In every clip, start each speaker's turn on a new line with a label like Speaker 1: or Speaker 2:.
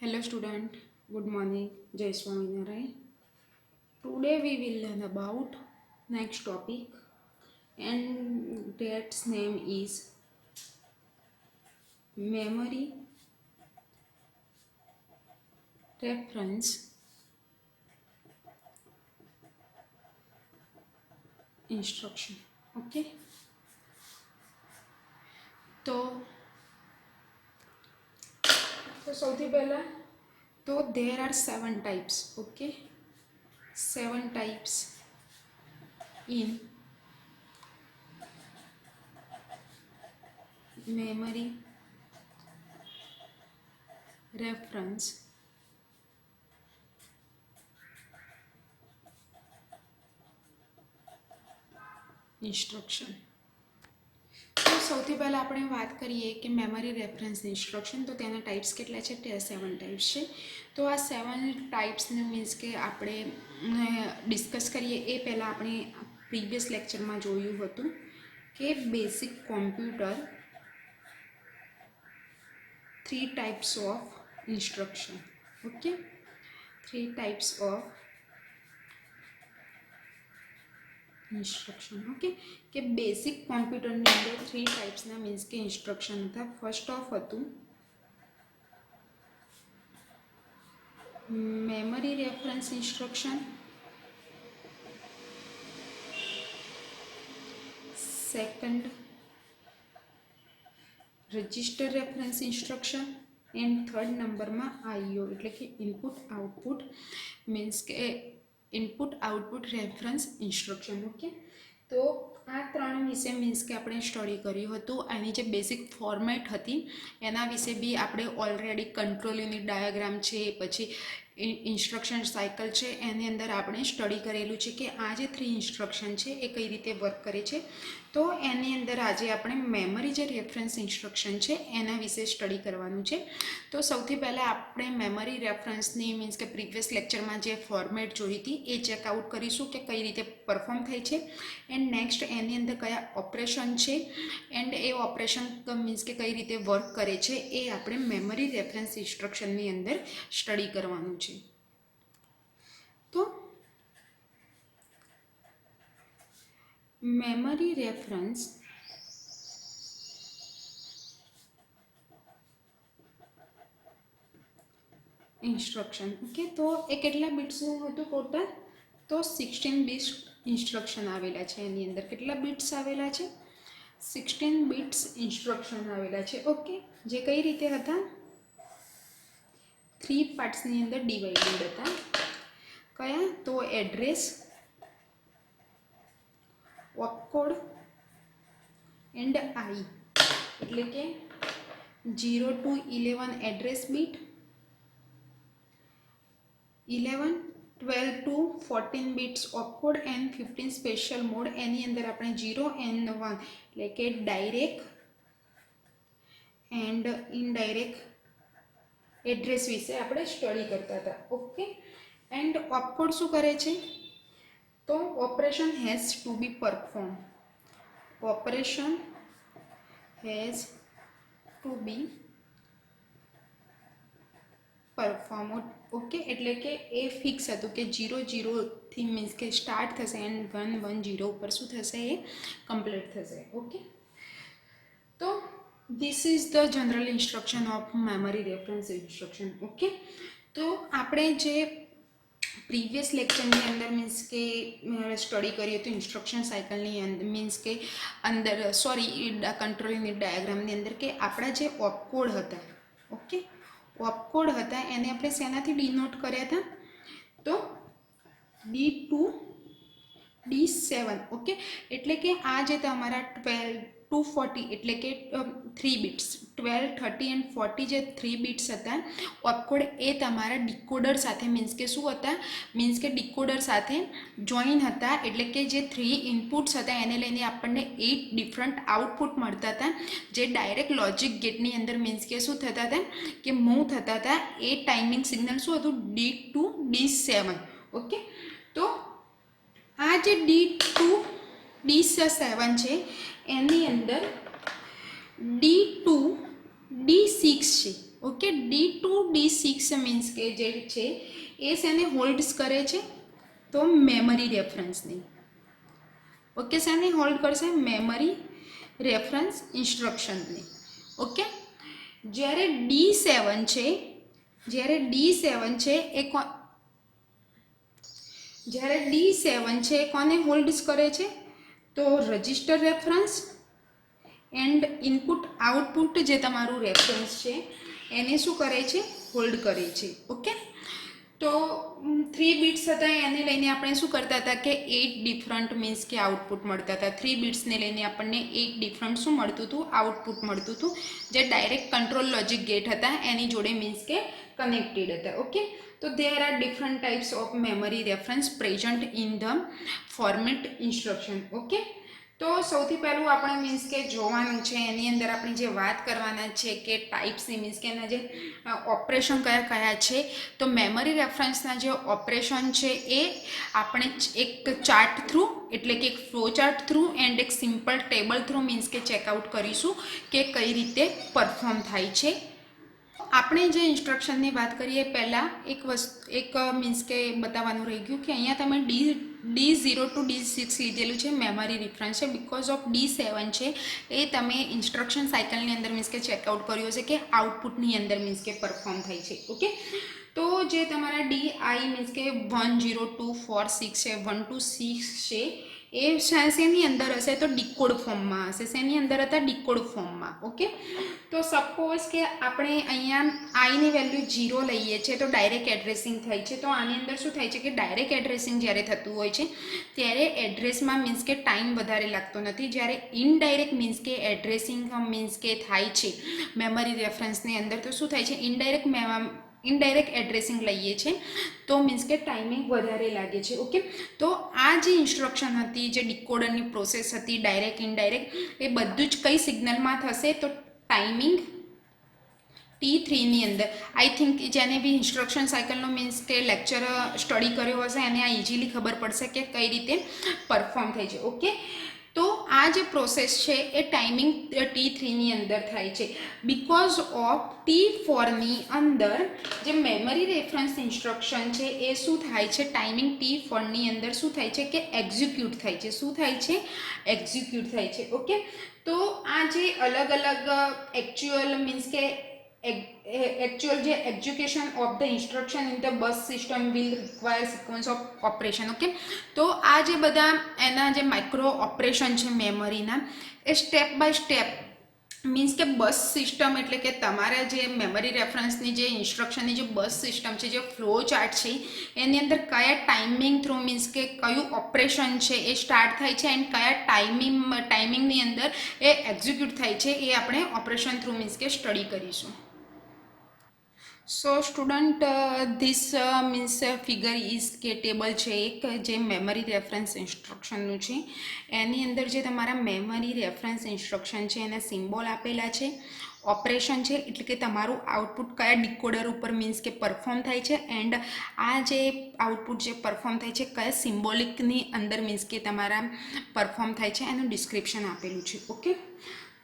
Speaker 1: Hello student, good morning, Jai Swaminarayan. Today we will learn about next topic and that's name is memory reference instruction. Okay, तो સૌથી પહેલા તો there are 7 types. Okay, 7 types in memory reference instruction. તો સૌથી પહેલાં આપણે વાત કરીએ કે મેમરી રેફરન્સ ઇન્સ્ટ્રક્શન તો તેના ટાઈપ્સ કેટલા છે? તે 7 ટાઈપ્સ છે. તો આ 7 ટાઈપ્સને મીન્સ કે આપણે ડિસ્કસ કરીએ એ પહેલાં આપણે પ્રીવિયસ લેક્ચરમાં જોયું હતું કે basic computer 3 types of instruction. Okay, 3 types of instruction. Okay, કે બેસિક કોમ્પ્યુટરની અંદર 3 ટાઈપ્સના મીન્સ કે ઇન્સ્ટ્રક્શન હતા. ફર્સ્ટ ઓફ હતું memory reference instruction, second register reference instruction and third નંબરમાં આઈઓ એટલે કે ઇનપુટ આઉટપુટ મીન્સ કે input output reference instruction. Okay, તો આ 3 વિશે મીન્સ કે આપણે સ્ટડી કર્યું હતું. આની જે બેસિક ફોર્મેટ હતી એના વિશે બી આપણે ઓલરેડી કંટ્રોલ યુનિટ ડાયાગ્રામ છે, પછી ઇન્સ્ટ્રક્શન સાયકલ છે, એની અંદર આપણે સ્ટડી કરેલું છે કે આ જે 3 ઇન્સ્ટ્રક્શન છે એ કઈ રીતે વર્ક કરે છે. તો એની અંદર આજે આપણે મેમરી જે રેફરન્સ ઇન્સ્ટ્રક્શન છે એના વિશે સ્ટડી કરવાનું છે. તો સૌથી પહેલાં આપણે મેમરી રેફરન્સની મીન્સ કે પ્રીવિયસ લેક્ચરમાં જે ફોર્મેટ જોઈ હતી એ ચેકઆઉટ કરીશું કે કઈ રીતે પરફોર્મ થાય છે. એન્ડ નેક્સ્ટ એની અંદર કયા ઓપરેશન છે એન્ડ એ ઓપરેશન મીન્સ કે કઈ રીતે વર્ક કરે છે એ આપણે મેમરી રેફરન્સ ઇન્સ્ટ્રક્શનની અંદર સ્ટડી કરવાનું છે. તો મેમરી રેફરન્સ ઇન્સ્ટ્રક્શન. ઓકે, તો એ કેટલા બિટ્સનું હતું ટોટલ? તો 16 બિટ્સ ઇન્સ્ટ્રક્શન આવેલા છે. એની અંદર કેટલા બિટ્સ આવેલા છે? 16 બિટ્સ ઇન્સ્ટ્રક્શન આવેલા છે. ઓકે, જે કઈ રીતે હતા? 3 પાર્ટ્સની અંદર ડિવાઇડેડ હતા. કયા? તો એડ્રેસ, ઓપકોડ એન્ડ આઈ એટલે કે 0 to 11 address bit, 11, 12 to 14 bits opcode and 15 special mode. એની અંદર આપણે 0 એન્ડ 1 એટલે કે ડાયરેક્ટ એન્ડ ઇનડાયરેક્ટ એડ્રેસ વિશે આપણે સ્ટડી કરતા હતા. ઓકે, એન્ડ ઓપકોડ શું કરે છે? તો operation has to be perform, operation has to be perform. Okay, એટલે કે એ ફિક્સ હતું કે 0 0થી મીન્સ કે સ્ટાર્ટ થશે એન્ડ 1 1 0 ઉપર શું થશે? એ કમ્પ્લીટ થશે. ઓકે, તો this is the general instruction of memory reference instruction. Okay, તો આપણે જે પ્રીવિયસ લેક્ચરની અંદર મીન્સ કે સ્ટડી કરીએ તો ઇન્સ્ટ્રક્શન સાયકલની અંદર મીન્સ કે અંદર કંટ્રોલ યુનિટ ડાયાગ્રામની અંદર કે આપણા જે ઓપકોડ હતા, ઓકે, ઓપકોડ હતા એને આપણે શેનાથી ડિનોટ કર્યા હતા? તો D2 D7. ઓકે, એટલે કે આ જે તમારા 12 to 40 એટલે કે 3 બિટ્સ 12 30 એન્ડ 40 જે 3 બિટ્સ હતા ઓપકોડ એ તમારા ડિકોડર સાથે મીન્સ કે શું હતા? મીન્સ કે ડિકોડર સાથે જોઈન હતા. એટલે કે જે 3 ઇનપુટ્સ હતા એને લઈને આપણને 8 ડિફરન્ટ આઉટપુટ મળતા હતા જે ડાયરેક્ટ લોજિક ગેટની અંદર મીન્સ કે શું થતા હતા? કે મૂવ થતા હતા. એ ટાઈમિંગ સિગ્નલ શું હતું? D2 D7. ઓકે, તો આ જે D2 D7 છે એની અંદર D2 D6 છે. ઓકે, D2 D6 મીન્સ કે જે છે એ શેને હોલ્ડ્સ કરે છે? તો મેમરી રેફરન્સની. ઓકે, શેને હોલ્ડ કરશે? મેમરી રેફરન્સ ઇન્સ્ટ્રક્શનની. ઓકે, જ્યારે D7 છે, જ્યારે D7 છે એ જ્યારે D7 છે કોને હોલ્ડ્સ કરે છે? તો register reference and input output જે તમારું રેફરન્સ છે એને શું કરે છે? હોલ્ડ કરે છે. ઓકે, તો 3 બિટ્સ હતા, એને લઈને આપણે શું કરતા હતા કે 8 ડિફરન્ટ મીન્સ કે આઉટપુટ મળતા હતા. 3 બિટ્સને લઈને આપણને 8 ડિફરન્ટ શું મળતું હતું? આઉટપુટ મળતું હતું, જે ડાયરેક્ટ કંટ્રોલ લોજિક ગેટ હતા એની જોડે મીન્સ કે કનેક્ટેડ હતા. ઓકે, તો there are different types of memory reference present in the format instruction. Okay, તો સૌથી પહેલું આપણે મીન્સ કે જોવાનું છે, એની અંદર આપણે જે વાત કરવાના છે કે ટાઈપ્સની મીન્સ કે એના જે ઓપરેશન કયા કયા છે. તો મેમરી રેફરન્સના જે ઓપરેશન છે એ આપણે એક ચાર્ટ થ્રુ એટલે કે એક ફ્લો ચાર્ટ થ્રુ એન્ડ એક સિમ્પલ ટેબલ થ્રુ મીન્સ કે ચેકઆઉટ કરીશું કે કઈ રીતે પરફોર્મ થાય છે. આપણે જે ઇન્સ્ટ્રક્શનની વાત કરીએ પહેલાં એક મીન્સ કે બતાવવાનું રહી ગયું કે અહીંયા તમે D0 to D6 લીધેલું છે મેમરી રેફરન્સ છે. બિકોઝ ઓફ D7 છે એ તમે ઇન્સ્ટ્રક્શન સાયકલની અંદર મીન્સ કે ચેકઆઉટ કર્યો છે કે આઉટપુટની અંદર મીન્સ કે પરફોર્મ થાય છે. ઓકે, તો જે તમારા DI મીન્સ કે 1 0 2 4 6 છે, 1 to 6 છે એ શેની અંદર હશે? તો ડીકોડ ફોર્મમાં હશે. શેની અંદર હતા? ડીકોડ ફોર્મમાં. ઓકે, તો સપોઝ કે આપણે અહીંયા આઈની વેલ્યુ 0 લઈએ છીએ તો ડાયરેક્ટ એડ્રેસિંગ થાય છે. તો આની અંદર શું થાય છે કે ડાયરેક્ટ એડ્રેસિંગ જ્યારે થતું હોય છે ત્યારે એડ્રેસમાં મીન્સ કે ટાઈમ વધારે લાગતો નથી. જ્યારે ઇનડાયરેક્ટ મીન્સ કે એડ્રેસિંગ મીન્સ કે થાય છે મેમરી રેફરન્સની અંદર તો શું થાય છે? ઇનડાયરેક્ટ એડ્રેસિંગ લઈએ છીએ તો મીન્સ કે ટાઈમિંગ વધારે લાગે છે. ઓકે, તો આ જે ઇન્સ્ટ્રક્શન હતી, જે ડીકોડરની પ્રોસેસ હતી ડાયરેક્ટ ઇનડાયરેક્ટ, એ બધું જ કઈ સિગ્નલમાં થશે? તો ટાઈમિંગ T3ની અંદર. આઈ થિંક જેને બી ઇન્સ્ટ્રક્શન સાયકલનો મીન્સ કે લેક્ચર સ્ટડી કર્યો હશે એને આ ઇઝીલી ખબર પડશે કે કઈ રીતે પરફોર્મ થાય છે. ઓકે, તો આ જે પ્રોસેસ છે એ ટાઈમિંગ T3ની અંદર થાય છે. બિકોઝ ઓફ T4ની અંદર જે મેમરી રેફરન્સ ઇન્સ્ટ્રક્શન છે એ શું થાય છે? ટાઈમિંગ T4ની અંદર શું થાય છે કે એક્ઝિક્યુટ થાય છે. શું થાય છે? એક્ઝિક્યુટ થાય છે. ઓકે, તો આ જે અલગ અલગ એકચ્યુઅલ મીન્સ કે actual જે execution of the instruction in the bus system will require sequence of operation. Okay, તો આ જે બધા એના જે માઇક્રો ઓપરેશન છે મેમરીના એ સ્ટેપ બાય સ્ટેપ મીન્સ કે બસ સિસ્ટમ એટલે કે તમારા જે મેમરી રેફરન્સની જે ઇન્સ્ટ્રક્શનની જે બસ સિસ્ટમ છે, જે ફ્લો ચાર્ટ છે એની અંદર કયા ટાઈમિંગ થ્રુ મીન્સ કે કયું ઓપરેશન છે એ સ્ટાર્ટ થાય છે એન્ડ કયા ટાઈમિંગની અંદર એ એક્ઝિક્યુટ થાય છે એ આપણે ઓપરેશન થ્રુ મીન્સ કે સ્ટડી કરીશું. So student this means figure is કે ટેબલ છે એક જે મેમરી રેફરન્સ ઇન્સ્ટ્રક્શનનું છે. એની અંદર જે તમારા મેમરી રેફરન્સ ઇન્સ્ટ્રક્શન છે એના સિમ્બોલ આપેલા છે. ઓપરેશન છે એટલે કે તમારું આઉટપુટ કયા ડીકોડર ઉપર મીન્સ કે પરફોર્મ થાય છે એન્ડ આ જે આઉટપુટ જે પરફોર્મ થાય છે કયા સિમ્બોલિકની અંદર મીન્સ કે તમારા પરફોર્મ થાય છે એનું ડિસ્ક્રિપ્શન આપેલું છે. ઓકે,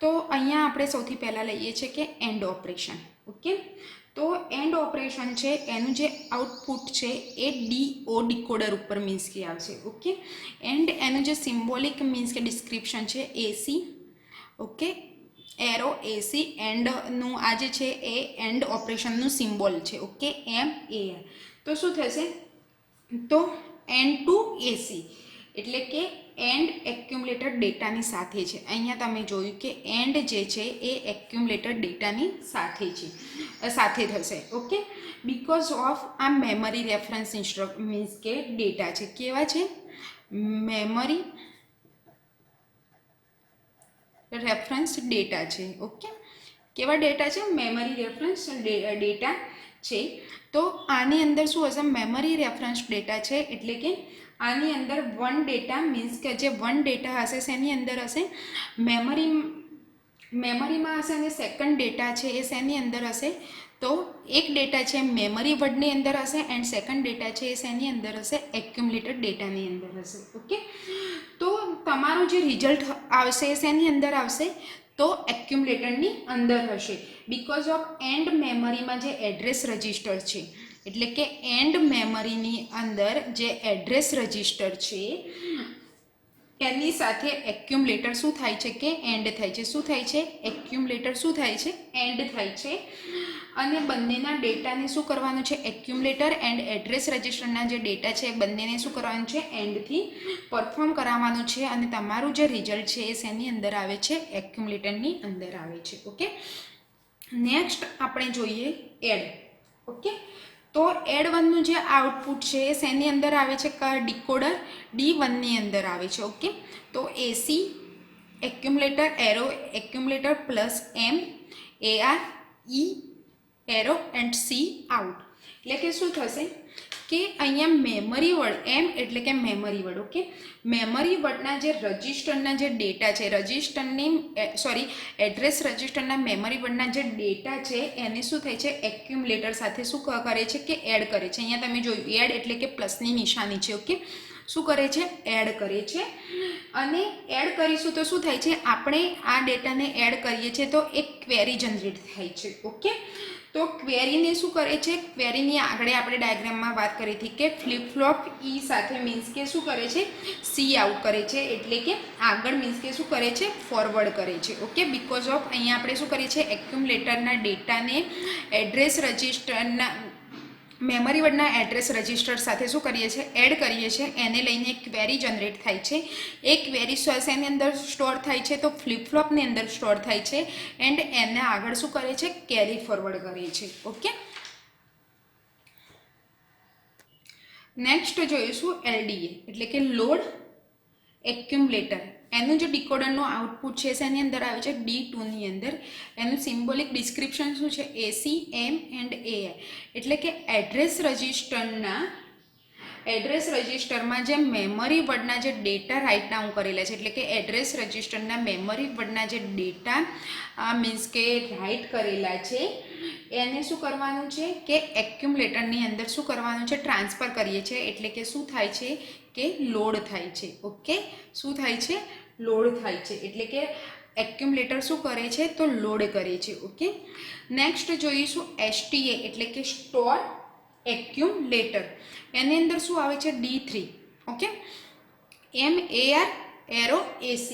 Speaker 1: તો અહીંયા આપણે સૌથી પહેલાં લઈએ છીએ કે એન્ડ ઓપરેશન. ઓકે, તો એન્ડ ઓપરેશન છે એનું જે આઉટપુટ છે એ DO ડીકોડર ઉપર મીન્સ કે આવશે. ઓકે, એન્ડ એનું જે સિમ્બોલિક મીન્સ કે ડિસ્ક્રિપ્શન છે AC. ઓકે, એરો AC એન્ડનું આ જે છે એ એન્ડ ઓપરેશનનું સિમ્બોલ છે. Okay, MAN. તો શું થશે? તો એન્ડ ટુ AC એટલે કે એન્ડ એક્યુમ્યુલેટેડ ડેટાની સાથે છે. અહીંયા તમે જોયું કે એન્ડ જે છે એ એક્યુમ્યુલેટેડ ડેટાની સાથે થશે. ઓકે, બિકોઝ ઓફ આ મેમરી રેફરન્સ મીન્સ કે ડેટા છે. કેવા છે? મેમરી રેફરન્સ ડેટા છે. ઓકે, કેવા ડેટા છે? મેમરી રેફરન્સ ડેટા છે. તો આની અંદર શું હશે? મેમરી રેફરન્સ ડેટા છે એટલે કે આની અંદર વન ડેટા મીન્સ કે જે વન ડેટા હશે શેની અંદર હશે? મેમરીમાં હશે અને સેકન્ડ ડેટા છે એ શેની અંદર હશે? તો એક ડેટા છે મેમરી વર્ડની અંદર હશે એન્ડ સેકન્ડ ડેટા છે એ શેની અંદર હશે? એક્યુમ્યુલેટેડ ડેટાની અંદર હશે. ઓકે, તો તમારું જે રિઝલ્ટ આવશે એ શેની અંદર આવશે? તો એક્યુમ્યુલેટરની અંદર હશે. બીકોઝ ઓફ એન્ડ મેમરીમાં જે એડ્રેસ રજિસ્ટર છે, એટલે કે એન્ડ મેમરીની અંદર જે એડ્રેસ રજિસ્ટર છે એની સાથે એક્યુમ્યુલેટર શું થાય છે કે એન્ડ થાય છે. શું થાય છે? એક્યુમ્યુલેટર શું થાય છે? એન્ડ થાય છે. અને બંનેના ડેટાને શું કરવાનું છે? એક્યુમ્યુલેટર એન્ડ એડ્રેસ રજિસ્ટરના જે ડેટા છે એ બંનેને શું કરવાનું છે? એન્ડથી પરફોર્મ કરાવવાનું છે. અને તમારું જે રિઝલ્ટ છે એ શેની અંદર આવે છે? એક્યુમ્યુલેટરની અંદર આવે છે. ઓકે, નેક્સ્ટ આપણે જોઈએ એડ. ઓકે, તો એડ વનનું જે આઉટપુટ છે એ શેની અંદર આવે છે? ડીકોડર D1ની અંદર આવે છે. ઓકે, તો AC accumulator arrow accumulator plus M AR E arrow and C out. એટલે કે શું થશે કે અહીંયા મેમરી વર્ડ, એમ એટલે કે મેમરી વર્ડ. ઓકે, મેમરી વર્ડના જે રજિસ્ટરના જે ડેટા છે, એડ્રેસ રજિસ્ટરના મેમરી વર્ડના જે ડેટા છે એને શું થાય છે? એક્યુમ્યુલેટર સાથે શું કરે છે કે એડ કરે છે. અહીંયા તમે જોયું એડ એટલે કે પ્લસની નિશાની છે. ઓકે, શું કરે છે? એડ કરે છે. અને એડ કરીશું તો શું થાય છે? આપણે આ ડેટાને એડ કરીએ છીએ તો એક ક્વેરી જનરેટ થાય છે. ઓકે, તો ક્વેરીને શું કરે છે? ક્વેરીની આગળ આપણે ડાયાગ્રામમાં વાત કરી હતી કે ફ્લિપ ફ્લોપ ઈ સાથે મીન્સ કે શું કરે છે? સી આઉટ કરે છે. એટલે કે આગળ મીન્સ કે શું કરે છે? ફોરવર્ડ કરે છે. ઓકે, બીકોઝ ઓફ અહીંયા આપણે શું કરીએ છીએ? એક્યુમ્યુલેટરના ડેટાને એડ્રેસ રજિસ્ટરના મેમરી વર્ડના એડ્રેસ રજિસ્ટર સાથે શું કરીએ છીએ? એડ કરીએ છીએ. એને લઈને એક ક્વેરી જનરેટ થાય છે. એ ક્વેરી શેની અંદર સ્ટોર થાય છે? તો ફ્લિપ ફ્લોપની અંદર સ્ટોર થાય છે. એન્ડ એને આગળ શું કરે છે? કેરી ફોરવર્ડ કરે છે. ઓકે, નેક્સ્ટ જોઈશું LDA એટલે કે લોડ એક્યુમ્યુલેટર. એનું જે ડીકોડરનું આઉટપુટ છે શેની અંદર આવે છે? D2ની અંદર. એનું સિમ્બોલિક ડિસ્ક્રિપ્શન શું છે? AC M and AI. એટલે કે એડ્રેસ રજિસ્ટરમાં જે મેમરી વર્ડના જે ડેટા રાઇટ ડાઉન કરેલા છે, એટલે કે એડ્રેસ રજિસ્ટરના મેમરી વર્ડના જે ડેટા મીન્સ કે રાઇટ કરેલા છે એને શું કરવાનું છે કે એક્યુમ્યુલેટરની અંદર શું કરવાનું છે? ટ્રાન્સફર કરીએ છીએ. એટલે કે શું થાય છે કે લોડ થાય છે. ઓકે, શું થાય છે? લોડ થાય છે. એટલે કે એક્યુમ્યુલેટર શું કરે છે? તો લોડ કરે છે. ઓકે, નેક્સ્ટ જોઈશું STA એટલે કે સ્ટોર એક્યુમ્યુલેટર. એની અંદર શું આવે છે? D3. Okay, MAR arrow AC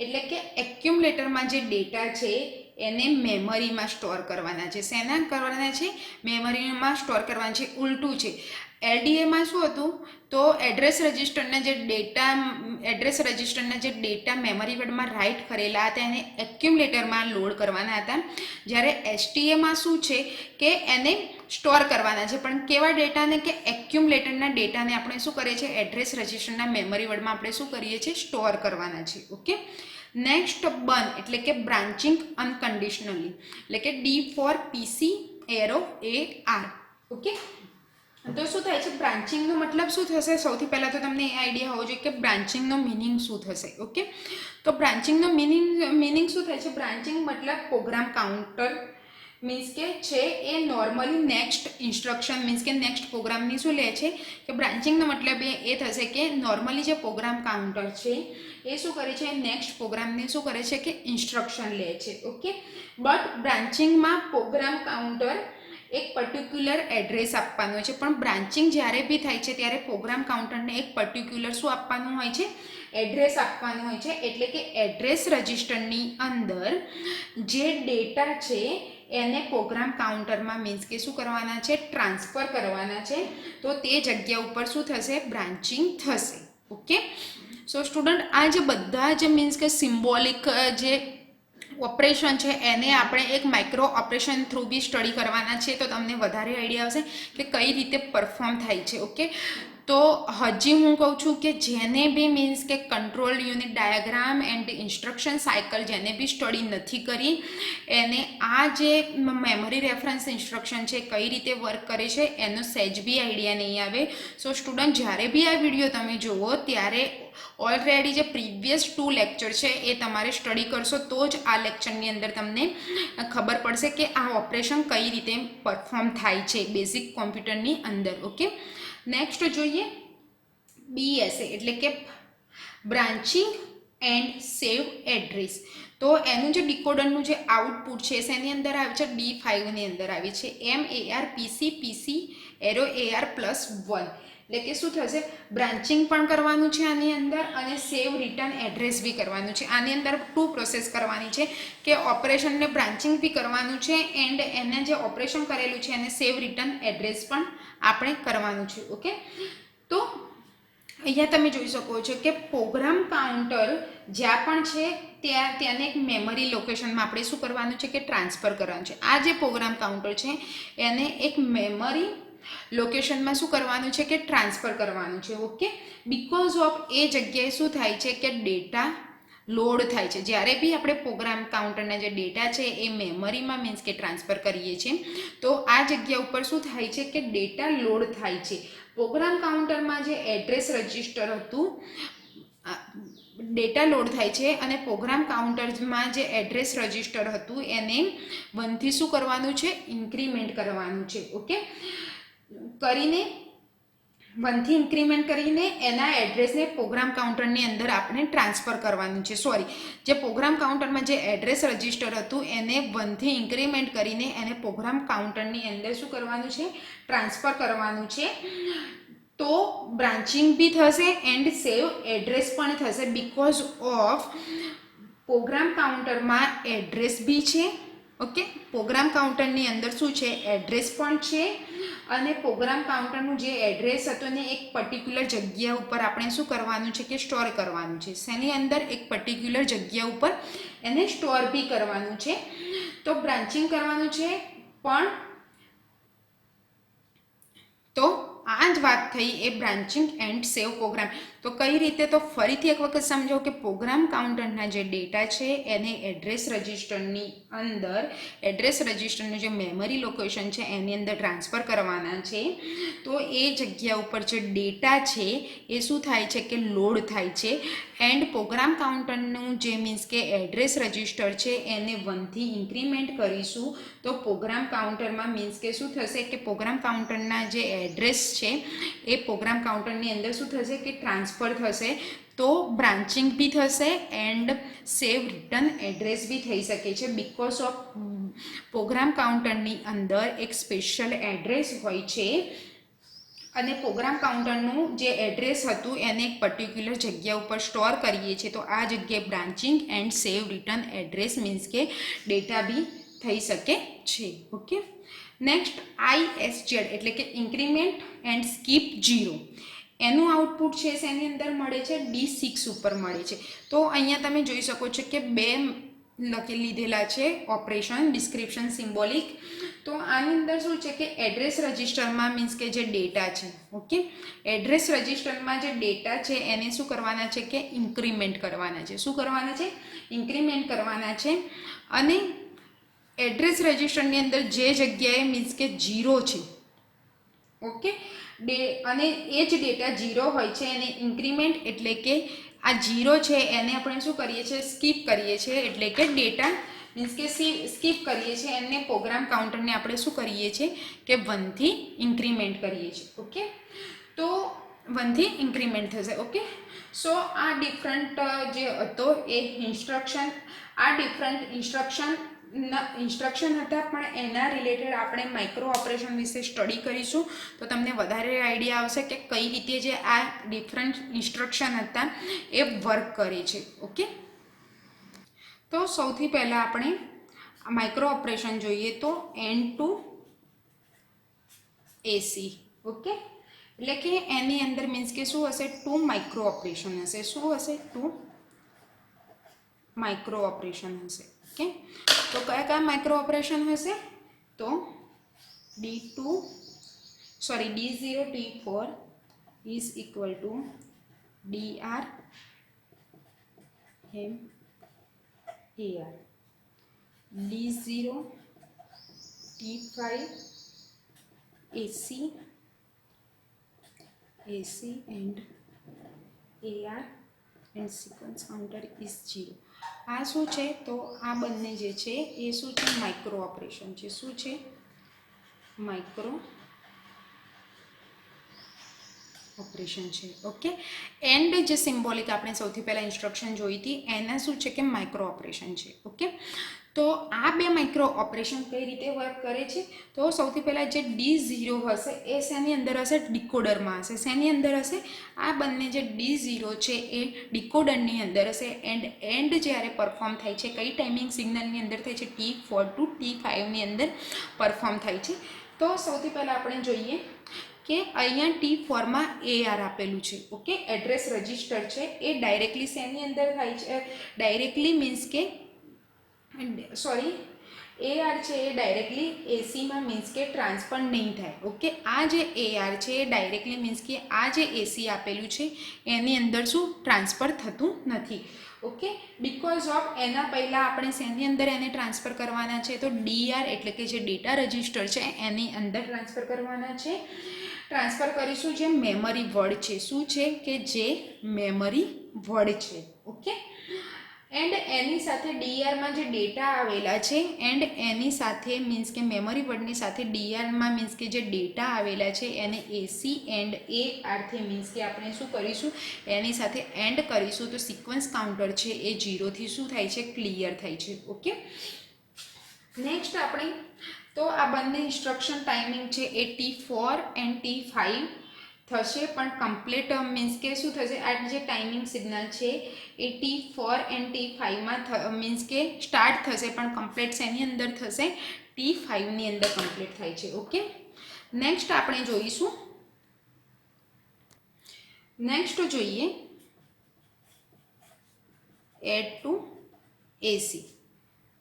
Speaker 1: એટલે કે એક્યુમ્યુલેટરમાં જે ડેટા છે એને મેમરીમાં સ્ટોર કરવાના છે. શેના કરવાના છે? મેમરીમાં સ્ટોર કરવાના છે. ઉલટું છે. LDAમાં શું હતું? તો એડ્રેસ રજિસ્ટરના જે ડેટા મેમરી વર્ડમાં રાઇટ કરેલા હતા એને એક્યુમ્યુલેટરમાં લોડ કરવાના હતા. જ્યારે STAમાં શું છે કે એને સ્ટોર કરવાના છે. પણ કેવા ડેટાને? કે એક્યુમ્યુલેટરના ડેટાને આપણે શું કરીએ છીએ? એડ્રેસ રજિસ્ટરના મેમરી વર્ડમાં આપણે શું કરીએ છીએ? સ્ટોર કરવાના છે. ઓકે, નેક્સ્ટ બર્ન એટલે કે બ્રાન્ચિંગ અનકન્ડિશનલી એટલે કે D for PC arrow AR. Okay, તો શું થાય છે? બ્રાન્ચિંગનો મતલબ શું થશે? સૌથી પહેલાં તો તમને એ આઈડિયા હોવો જોઈએ કે બ્રાન્ચિંગનો મિનિંગ શું થશે. ઓકે, તો બ્રાન્ચિંગનો મિનિંગ શું થાય છે? બ્રાન્ચિંગ મતલબ પ્રોગ્રામ કાઉન્ટર મીન્સ કે છે એ નોર્મલી નેક્સ્ટ ઇન્સ્ટ્રક્શન મીન્સ કે નેક્સ્ટ પ્રોગ્રામની શું લે છે? કે બ્રાન્ચિંગનો મતલબ એ થશે કે નોર્મલી જે પ્રોગ્રામ કાઉન્ટર છે એ શું કરે છે? નેક્સ્ટ પ્રોગ્રામને શું કરે છે? કે ઇન્સ્ટ્રક્શન લે છે. ઓકે, બટ બ્રાન્ચિંગમાં પ્રોગ્રામ કાઉન્ટર એક પર્ટિક્યુલર એડ્રેસ આપવાનું હોય છે. પણ બ્રાન્ચિંગ જ્યારે બી થાય છે ત્યારે પ્રોગ્રામ કાઉન્ટરને એક પર્ટિક્યુલર શું આપવાનું હોય છે? એડ્રેસ આપવાનું હોય છે. એટલે કે એડ્રેસ રજિસ્ટરની અંદર જે ડેટા છે એને પ્રોગ્રામ કાઉન્ટરમાં મીન્સ કે શું કરવાના છે? ટ્રાન્સફર કરવાના છે. તો તે જગ્યા ઉપર શું થશે? બ્રાન્ચિંગ થશે. ઓકે, સો સ્ટુડન્ટ આ જે બધા જ મીન્સ કે સિમ્બોલિક જે ઓપરેશન છે એને આપણે એક micro operation through B study કરવાના છે. તો તમને વધારે આઈડિયા આવશે કે કઈ રીતે પરફોર્મ થાય છે. ઓકે, તો હજી હું કહું છું કે જેને બી મીન્સ કે control unit diagram and instruction cycle જેને બી સ્ટડી નથી કરી એને આ જે મેમરી રેફરન્સ ઇન્સ્ટ્રક્શન છે કઈ રીતે વર્ક કરે છે એનો સહેજ બી આઈડિયા નહીં આવે. સો સ્ટુડન્ટ જ્યારે બી આ વિડીયો તમે જુઓ ત્યારે ઓલરેડી જે પ્રીવિયસ 2 લેક્ચર છે એ તમારે સ્ટડી કરશો તો જ આ લેક્ચરની અંદર તમને ખબર પડશે કે આ ઓપરેશન કઈ રીતે પરફોર્મ થાય છે બેઝિક કોમ્પ્યુટરની અંદર. ઓકે, નેક્સ્ટ જોઈએ BSA એટલે કે બ્રાન્ચિંગ એન્ડ સેવ એડ્રેસ. તો એનું જે ડિકોડરનું જે આઉટપુટ છે એની અંદર આવે છે D5ની અંદર આવે છે MARPC એરો AR+1. એટલે કે શું થશે, બ્રાન્ચિંગ પણ કરવાનું છે આની અંદર અને સેવ રિટર્ન એડ્રેસ બી કરવાનું છે. આની અંદર 2 પ્રોસેસ કરવાની છે કે ઓપરેશનને બ્રાન્ચિંગ બી કરવાનું છે એન્ડ એને જે ઓપરેશન કરેલું છે એને સેવ રિટર્ન એડ્રેસ પણ આપણે કરવાનું છે. ઓકે, તો અહીંયા તમે જોઈ શકો છો કે પ્રોગ્રામ કાઉન્ટર જ્યાં પણ છે ત્યાંને એક મેમરી લોકેશનમાં આપણે શું કરવાનું છે કે ટ્રાન્સફર કરવાનું છે. આ જે પ્રોગ્રામ કાઉન્ટર છે એને એક મેમરી લોકેશનમાં શું કરવાનું છે કે ટ્રાન્સફર કરવાનું છે. ઓકે, બીકોઝ ઓફ એ જગ્યાએ શું થાય છે કે ડેટા લોડ થાય છે. જ્યારે બી આપણે પ્રોગ્રામ કાઉન્ટરના જે ડેટા છે એ મેમરીમાં મીન્સ કે ટ્રાન્સફર કરીએ છીએ તો આ જગ્યા ઉપર શું થાય છે કે ડેટા લોડ થાય છે. પ્રોગ્રામ કાઉન્ટરમાં જે એડ્રેસ રજિસ્ટર હતું ડેટા લોડ થાય છે અને પ્રોગ્રામ કાઉન્ટરમાં જે એડ્રેસ રજિસ્ટર હતું એને 1 થી શું કરવાનું છે, ઇન્ક્રીમેન્ટ કરવાનું છે. ઓકે, કરીને 1 થી ઇન્ક્રીમેન્ટ કરીને એના એડ્રેસને પ્રોગ્રામ કાઉન્ટરની અંદર આપણે ટ્રાન્સફર કરવાનું છે. જે પ્રોગ્રામ કાઉન્ટરમાં જે એડ્રેસ રજિસ્ટર હતું એને 1 થી ઇન્ક્રીમેન્ટ કરીને એને પ્રોગ્રામ કાઉન્ટરની અંદર શું કરવાનું છે, ટ્રાન્સફર કરવાનું છે. તો બ્રાન્ચિંગ બી થશે એન્ડ સેવ એડ્રેસ પણ થશે બીકોઝ ઓફ પ્રોગ્રામ કાઉન્ટરમાં એડ્રેસ બી છે. ઓકે, પ્રોગ્રામ કાઉન્ટરની અંદર શું છે, એડ્રેસ પણ છે અને પ્રોગ્રામ કાઉન્ટરનું જે એડ્રેસ હતું ને એક પર્ટિક્યુલર જગ્યા ઉપર આપણે શું કરવાનું છે કે સ્ટોર કરવાનું છે. શેની અંદર, એક પર્ટિક્યુલર જગ્યા ઉપર એને સ્ટોર બી કરવાનું છે. તો બ્રાન્ચિંગ કરવાનું છે પણ તો આ જ વાત થઈ એ બ્રાન્ચિંગ એન્ડ સેવ પ્રોગ્રામ. તો કઈ રીતે, તો ફરીથી એક વખત સમજો કે પ્રોગ્રામ કાઉન્ટરના જે ડેટા છે એને એડ્રેસ રજિસ્ટરની અંદર એડ્રેસ રજિસ્ટરનું જે મેમરી લોકેશન છે એની અંદર ટ્રાન્સફર કરવાના છે. તો એ જગ્યા ઉપર જે ડેટા છે એ શું થાય છે કે લોડ થાય છે એન્ડ પ્રોગ્રામ કાઉન્ટરનું જે મીન્સ કે એડ્રેસ રજિસ્ટર છે એને 1 થી ઇન્ક્રીમેન્ટ કરીશું તો પ્રોગ્રામ કાઉન્ટરમાં મીન્સ કે શું થશે કે પ્રોગ્રામ કાઉન્ટરના જે એડ્રેસ છે એ પ્રોગ્રામ કાઉન્ટરની અંદર શું થશે કે ટ્રાન્સફર થશે. તો બ્રાન્ચિંગ બી થશે એન્ડ સેવ રિટર્ન એડ્રેસ બી થઈ શકે છે બીકોઝ ઓફ પ્રોગ્રામ કાઉન્ટરની અંદર એક સ્પેશિયલ એડ્રેસ હોય છે અને પ્રોગ્રામ કાઉન્ટરનું જે એડ્રેસ હતું એને એક પર્ટિક્યુલર જગ્યા ઉપર સ્ટોર કરીએ છીએ. તો આ જગ્યાએ branching and save return address means કે ડેટા બી થઈ શકે છે. ઓકે, નેક્સ્ટ ISZ એટલે કે ઇન્ક્રીમેન્ટ એન્ડ સ્કીપ 0. એનું આઉટપુટ છે એની અંદર મળે છે D6 ઉપર મળે છે. તો અહીંયા તમે જોઈ શકો છો કે 2 લીધેલા છે ઓપરેશન, ડિસ્ક્રિપ્શન, સિમ્બોલિક. તો આની અંદર શું છે કે એડ્રેસ રજિસ્ટરમાં મીન્સ કે જે ડેટા છે, ઓકે, એડ્રેસ રજિસ્ટરમાં જે ડેટા છે એને શું કરવાના છે કે ઇન્ક્રીમેન્ટ કરવાના છે. શું કરવાના છે, ઇન્ક્રીમેન્ટ કરવાના છે. અને એડ્રેસ રજિસ્ટરની અંદર જે જગ્યાએ મીન્સ કે 0 છે, ઓકે, અને એ જ ડેટા 0 હોય છે એને ઇન્ક્રીમેન્ટ એટલે કે આ 0 છે એને આપણે શું કરીએ છીએ, સ્કીપ કરીએ છીએ. એટલે કે ડેટા મીન્સ કે સ્કીપ કરીએ છીએ એને પ્રોગ્રામ કાઉન્ટરને આપણે શું કરીએ છીએ કે 1 થી ઇન્ક્રીમેન્ટ કરીએ છીએ. ઓકે, તો 1 થી ઇન્ક્રીમેન્ટ થશે. ઓકે, સો આ ડિફરન્ટ જે હતો એ ઇન્સ્ટ્રક્શન, આ ડિફરન્ટ ઇન્સ્ટ્રક્શન હતા પણ એના રિલેટેડ આપણે માઇક્રો ઓપરેશન વિશે સ્ટડી કરીશું તો તમને વધારે આઈડિયા આવશે કે કઈ રીતે જે આ ડિફરન્ટ ઇન્સ્ટ્રક્શન હતા એ વર્ક કરે છે. ઓકે, તો સૌથી પહેલાં આપણે માઇક્રો ઓપરેશન જોઈએ તો N to AC. ઓકે, એટલે કે એની અંદર મીન્સ કે શું હશે, 2 માઇક્રો ઓપરેશન હશે. શું હશે, 2 માઇક્રો ઓપરેશન હશે. ઓકે, તો કયા કયા માઇક્રો ઓપરેશન હશે, તો D0 T4 is equal to DR M AR. D0 T5 AC and AR and sequence counter is 0. આ શું છે, તો આ બંને જે છે એ શું છે, માઇક્રો ઓપરેશન છે. શું છે, માઇક્રો ઓપરેશન છે. ઓકે, એન્ડ જે સિમ્બોલિક આપણે સૌથી પહેલાં ઇન્સ્ટ્રક્શન જોઈ હતી એના શું છે કે માઇક્રો ઓપરેશન છે. ઓકે, તો આ બે માઇક્રો ઓપરેશન કઈ રીતે વર્ક કરે છે? તો સૌથી પહેલાં જે D0 હશે એ શેની અંદર હશે? ડિકોડરમાં હશે. શેની અંદર હશે? આ બંને જે D0 છે એ ડિકોડરની અંદર હશે. એન્ડ જ્યારે પરફોર્મ થાય છે કઈ ટાઈમિંગ સિગ્નલની અંદર થાય છે? T4 to T5ની અંદર પરફોર્મ થાય છે. તો સૌથી પહેલાં આપણે જોઈએ કે અહીંયા T4માં AR આપેલું છે. ઓકે, એડ્રેસ રજિસ્ટર છે એ ડાયરેક્ટલી શેની અંદર થાય છે? ડાયરેક્ટલી મીન્સ કે સોરી, AR છે એ ડાયરેક્ટલી એસીમાં મીન્સ કે ટ્રાન્સફર નહીં થાય. ઓકે, આ જે AR છે એ ડાયરેક્ટલી મીન્સ કે આ જે એસી આપેલું છે એની અંદર શું ટ્રાન્સફર થતું નથી. ઓકે, બીકોઝ ઓફ એના પહેલાં આપણે શેની અંદર એને ટ્રાન્સફર કરવાના છે? તો DR એટલે કે જે ડેટા રજિસ્ટર છે એની અંદર ટ્રાન્સફર કરવાના છે. ટ્રાન્સફર કરીશું જે મેમરી વર્ડ છે. શું છે કે જે મેમરી વર્ડ છે. ઓકે, એન્ડ એની સાથે DRમાં જે ડેટા આવેલા છે એન્ડ એની સાથે મીન્સ કે મેમરી વર્ડની સાથે DRમાં મીન્સ કે જે ડેટા આવેલા છે એને એસી એન્ડ ARથી મીન્સ કે આપણે શું કરીશું? એની સાથે એન્ડ કરીશું તો સિક્વન્સ કાઉન્ટર છે એ 0થી શું થાય છે? ક્લિયર થાય છે. ઓકે, નેક્સ્ટ આપણે તો આ બંને ઇન્સ્ટ્રક્શન ટાઈમિંગ છે એ T4 એન્ડ T5 થશે, પણ કમ્પ્લીટ મીન્સ કે શું થશે? આ જે ટાઈમિંગ સિગ્નલ છે એ T4 એન્ડ T5માં મીન્સ કે સ્ટાર્ટ થશે, પણ કમ્પ્લીટ શેની અંદર થશે? T5ની અંદર કમ્પ્લીટ થાય છે. ઓકે, નેક્સ્ટ આપણે જોઈશું, નેક્સ્ટ જોઈએ add to AC.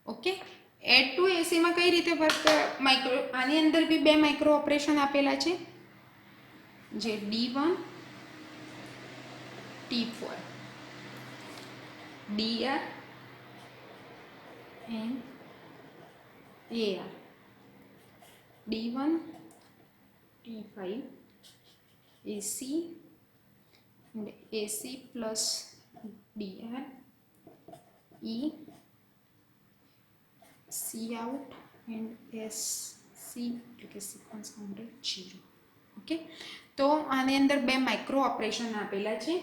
Speaker 1: Okay, add to એસીમાં કઈ રીતે વર્ક? માઇક્રો આની અંદર બી બે માઇક્રો ઓપરેશન આપેલા છે જે D1 T4 DR and AR D1 T5 AC and AC plus DR E C out and SC એટલે કે સિક્વન્સ કાઉન્ટર 0. ઓકે, તો આની અંદર બે માઇક્રો ઓપરેશન આપેલા છે.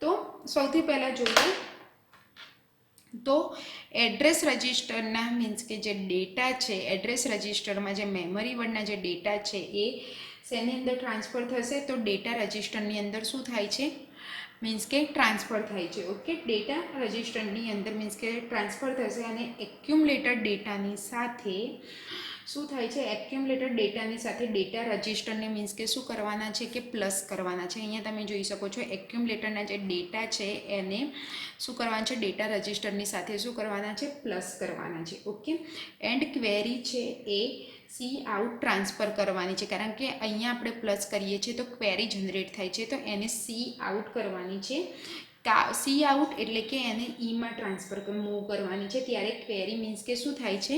Speaker 1: તો સૌથી પહેલાં જોઈએ તો એડ્રેસ રજિસ્ટરના મીન્સ કે જે ડેટા છે એડ્રેસ રજિસ્ટરમાં જે મેમરી વર્ડના જે ડેટા છે એ શેની અંદર ટ્રાન્સફર થશે? તો ડેટા રજિસ્ટરની અંદર શું થાય છે? મીન્સ કે ટ્રાન્સફર થાય છે. ઓકે, ડેટા રજિસ્ટરની અંદર મીન્સ કે ટ્રાન્સફર થશે અને એક્યુમ્યુલેટેડ ડેટાની સાથે શું થાય છે? એક્યુમ્યુલેટેડ ડેટાની સાથે ડેટા રજિસ્ટરને મીન્સ કે શું કરવાના છે? કે પ્લસ કરવાના છે. અહીંયા તમે જોઈ શકો છો એક્યુમ્યુલેટરના જે ડેટા છે એને શું કરવાના છે? ડેટા રજિસ્ટરની સાથે શું કરવાના છે? પ્લસ કરવાના છે. ઓકે, એન્ડ ક્વેરી છે એ સી આઉટ ટ્રાન્સફર કરવાની છે, કારણ કે અહીંયા આપણે પ્લસ કરીએ છીએ તો ક્વેરી જનરેટ થાય છે, તો એને સી આઉટ કરવાની છે. સી આઉટ એટલે કે એને ઈમાં ટ્રાન્સફર મૂવ કરવાની છે. ત્યારે ક્વેરી મીન્સ કે શું થાય છે?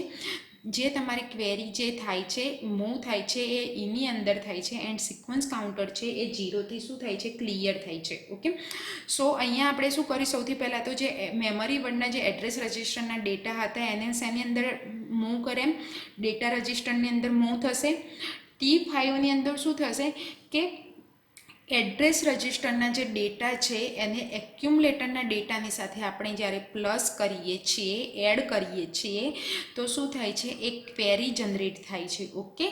Speaker 1: જે તમારી ક્વેરી જે થાય છે મૂવ થાય છે એ ઈની અંદર થાય છે એન્ડ સિક્વન્સ કાઉન્ટર છે એ 0થી શું થાય છે? ક્લિયર થાય છે. ઓકે, સો અહીંયા આપણે શું કરી? સૌથી પહેલાં તો જે મેમરી વર્ડના જે એડ્રેસ રજિસ્ટરના ડેટા હતા એને શેની અંદર મૂવ કરે? ડેટા રજિસ્ટરની અંદર મૂવ થશે. T5ની અંદર શું થશે કે એડ્રેસ રજિસ્ટરના જે ડેટા છે એને એક્યુમ્યુલેટરના ડેટાની સાથે આપણે જ્યારે પ્લસ કરીએ છીએ, એડ કરીએ છીએ તો શું થાય છે? એક ક્વેરી જનરેટ થાય છે. ઓકે,